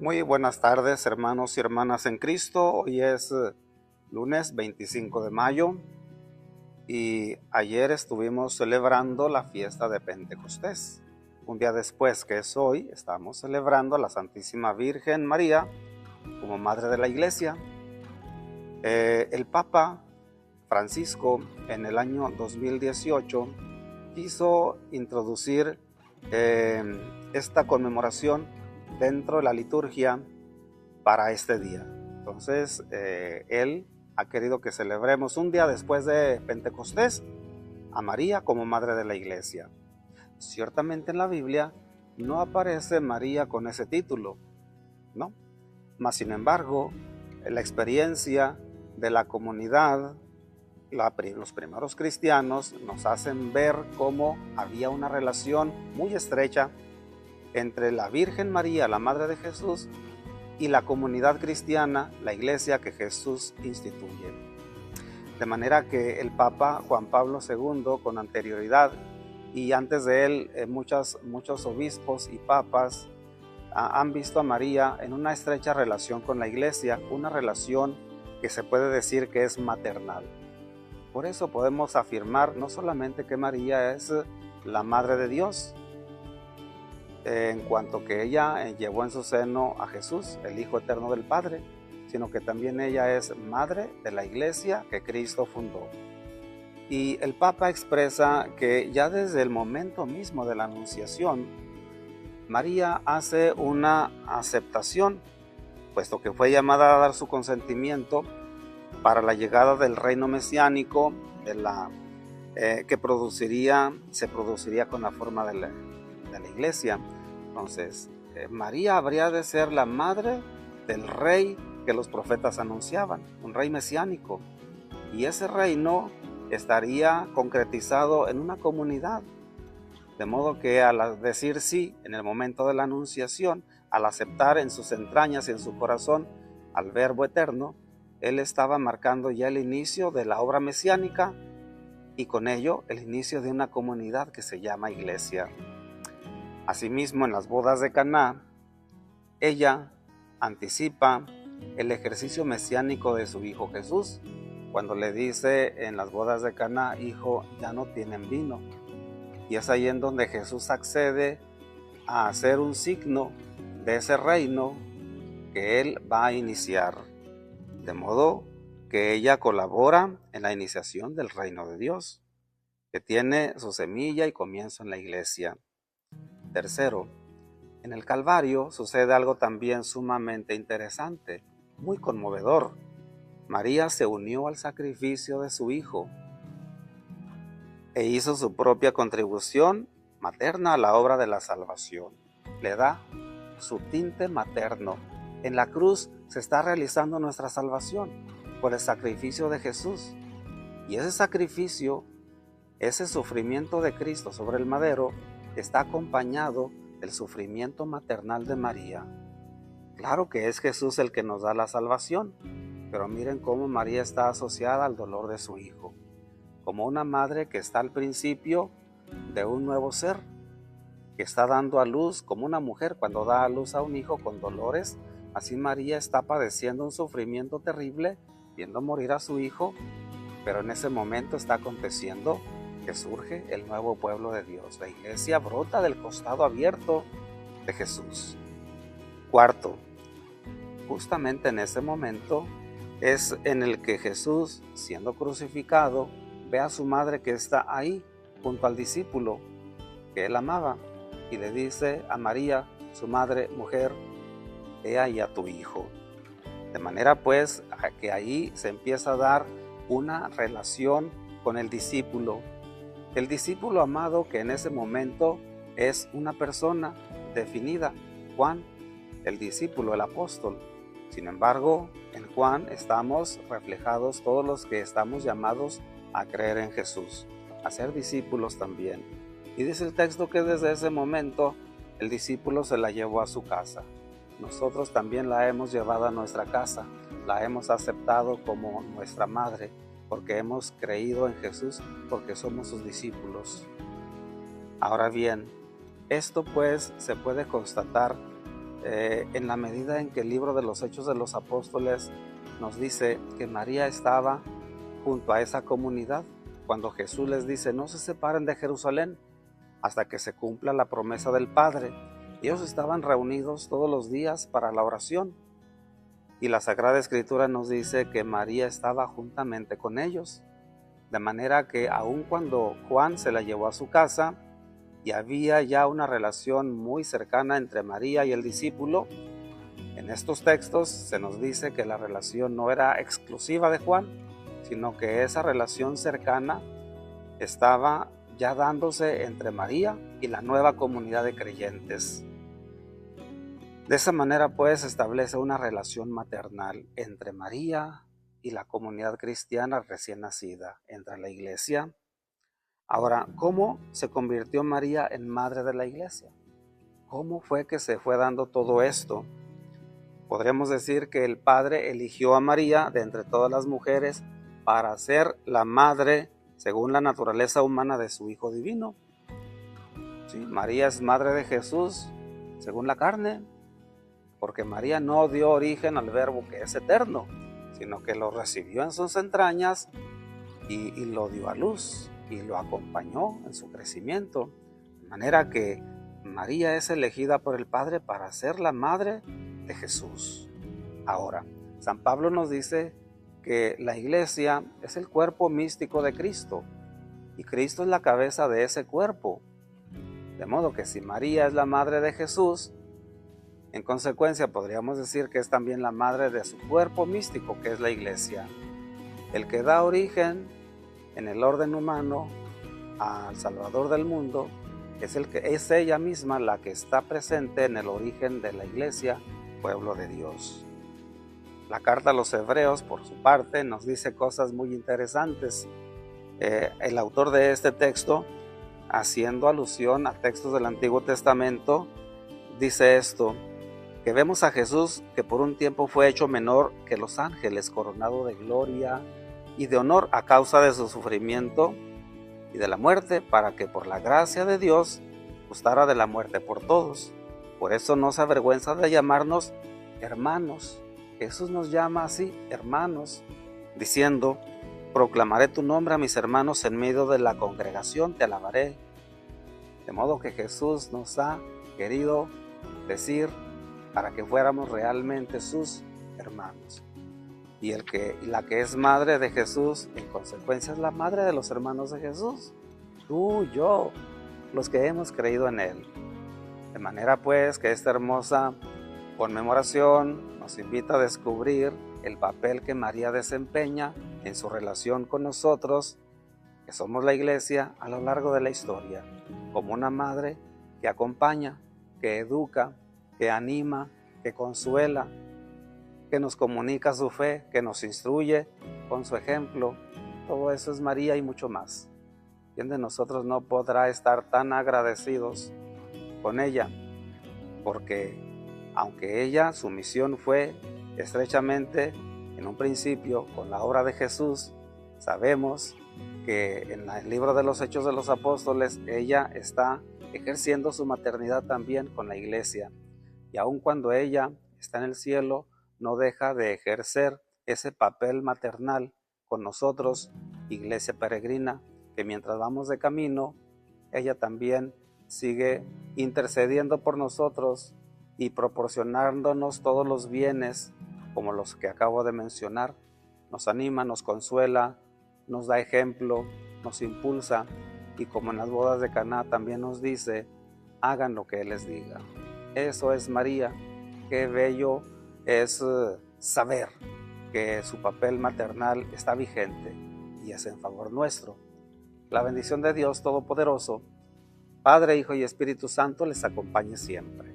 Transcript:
Muy buenas tardes, hermanos y hermanas en Cristo. Hoy es lunes 25 de mayo y ayer estuvimos celebrando la fiesta de Pentecostés. Un día después, que es hoy, estamos celebrando a la Santísima Virgen María como Madre de la Iglesia. El Papa Francisco en el año 2018 quiso introducir esta conmemoración dentro de la liturgia para este día. Entonces, él ha querido que celebremos un día después de Pentecostés a María como Madre de la Iglesia. Ciertamente en la Biblia no aparece María con ese título, ¿no? Mas, sin embargo, la experiencia de la comunidad, los primeros cristianos nos hacen ver cómo había una relación muy estrecha entre la Virgen María, la Madre de Jesús, y la comunidad cristiana, la iglesia que Jesús instituye. De manera que el Papa Juan Pablo II, con anterioridad, y antes de él muchos obispos y papas han visto a María en una estrecha relación con la iglesia, una relación que se puede decir que es maternal. Por eso podemos afirmar no solamente que María es la Madre de Dios, en cuanto que ella llevó en su seno a Jesús, el Hijo eterno del Padre, sino que también ella es madre de la iglesia que Cristo fundó. Y el Papa expresa que ya desde el momento mismo de la Anunciación, María hace una aceptación, puesto que fue llamada a dar su consentimiento para la llegada del reino mesiánico, que se produciría con la forma de la iglesia. Entonces, María habría de ser la madre del rey que los profetas anunciaban, un rey mesiánico. Y ese reino estaría concretizado en una comunidad. De modo que al decir sí en el momento de la anunciación, al aceptar en sus entrañas y en su corazón al Verbo eterno, él estaba marcando ya el inicio de la obra mesiánica y con ello el inicio de una comunidad que se llama iglesia. Asimismo, en las bodas de Caná, ella anticipa el ejercicio mesiánico de su hijo Jesús, cuando le dice en las bodas de Caná: hijo, ya no tienen vino. Y es ahí en donde Jesús accede a hacer un signo de ese reino que él va a iniciar. De modo que ella colabora en la iniciación del reino de Dios, que tiene su semilla y comienzo en la iglesia. Tercero, en el Calvario sucede algo también sumamente interesante, muy conmovedor. María se unió al sacrificio de su Hijo e hizo su propia contribución materna a la obra de la salvación. Le da su tinte materno. En la cruz se está realizando nuestra salvación por el sacrificio de Jesús. Y ese sacrificio, ese sufrimiento de Cristo sobre el madero, está acompañado del sufrimiento maternal de María. Claro que es Jesús el que nos da la salvación, pero miren cómo María está asociada al dolor de su Hijo, como una madre que está al principio de un nuevo ser, que está dando a luz, como una mujer cuando da a luz a un hijo con dolores. Así María está padeciendo un sufrimiento terrible, viendo morir a su hijo, pero en ese momento está aconteciendo que surge el nuevo pueblo de Dios. La iglesia brota del costado abierto de Jesús. Cuarto, justamente en ese momento es en el que Jesús, siendo crucificado, ve a su madre que está ahí, junto al discípulo que él amaba, y le dice a María, su madre: mujer, he ahí a tu hijo. De manera pues que ahí se empieza a dar una relación con el discípulo amado, que en ese momento es una persona definida, Juan, el discípulo, el apóstol. Sin embargo, en Juan estamos reflejados todos los que estamos llamados a creer en Jesús, a ser discípulos también. Y dice el texto que desde ese momento el discípulo se la llevó a su casa. Nosotros también la hemos llevado a nuestra casa, la hemos aceptado como nuestra madre, porque hemos creído en Jesús, porque somos sus discípulos. Ahora bien, esto pues se puede constatar en la medida en que el libro de los Hechos de los Apóstoles nos dice que María estaba junto a esa comunidad cuando Jesús les dice: no se separen de Jerusalén hasta que se cumpla la promesa del Padre. Ellos estaban reunidos todos los días para la oración, y la Sagrada Escritura nos dice que María estaba juntamente con ellos, de manera que aun cuando Juan se la llevó a su casa y había ya una relación muy cercana entre María y el discípulo, en estos textos se nos dice que la relación no era exclusiva de Juan, sino que esa relación cercana estaba ya dándose entre María y la nueva comunidad de creyentes. De esa manera pues se establece una relación maternal entre María y la comunidad cristiana recién nacida, entre la iglesia. Ahora, ¿cómo se convirtió María en madre de la iglesia? ¿Cómo fue que se fue dando todo esto? Podríamos decir que el Padre eligió a María de entre todas las mujeres para ser la madre según la naturaleza humana de su Hijo divino. Sí, María es madre de Jesús según la carne, porque María no dio origen al Verbo que es eterno, sino que lo recibió en sus entrañas y lo dio a luz y lo acompañó en su crecimiento. De manera que María es elegida por el Padre para ser la madre de Jesús. Ahora, San Pablo nos dice que la iglesia es el cuerpo místico de Cristo y Cristo es la cabeza de ese cuerpo. De modo que si María es la madre de Jesús, en consecuencia podríamos decir que es también la madre de su cuerpo místico, que es la iglesia. El que da origen en el orden humano al Salvador del mundo es ella misma la que está presente en el origen de la iglesia, pueblo de Dios. La carta a los Hebreos, por su parte, nos dice cosas muy interesantes. El autor de este texto, haciendo alusión a textos del Antiguo Testamento, dice esto: que vemos a Jesús, que por un tiempo fue hecho menor que los ángeles, coronado de gloria y de honor a causa de su sufrimiento y de la muerte, para que por la gracia de Dios gustara de la muerte por todos. Por eso no se avergüenza de llamarnos hermanos. Jesús nos llama así, hermanos, diciendo: proclamaré tu nombre a mis hermanos en medio de la congregación, te alabaré. De modo que Jesús nos ha querido decir para que fuéramos realmente sus hermanos. Y la que es madre de Jesús, en consecuencia, es la madre de los hermanos de Jesús. Tú, yo, los que hemos creído en Él. De manera pues que esta hermosa conmemoración nos invita a descubrir el papel que María desempeña en su relación con nosotros, que somos la iglesia, a lo largo de la historia, como una madre que acompaña, que educa, que anima, que consuela, que nos comunica su fe, que nos instruye con su ejemplo. Todo eso es María y mucho más. ¿Quién de nosotros no podrá estar tan agradecidos con ella? Porque aunque ella, su misión fue estrechamente, en un principio, con la obra de Jesús, sabemos que en el libro de los Hechos de los Apóstoles, ella está ejerciendo su maternidad también con la iglesia. Y aun cuando ella está en el cielo, no deja de ejercer ese papel maternal con nosotros, iglesia peregrina, que mientras vamos de camino, ella también sigue intercediendo por nosotros y proporcionándonos todos los bienes, como los que acabo de mencionar. Nos anima, nos consuela, nos da ejemplo, nos impulsa, y como en las bodas de Caná también nos dice: hagan lo que Él les diga. Eso es María. Qué bello es saber que su papel maternal está vigente y es en favor nuestro. La bendición de Dios Todopoderoso, Padre, Hijo y Espíritu Santo les acompañe siempre.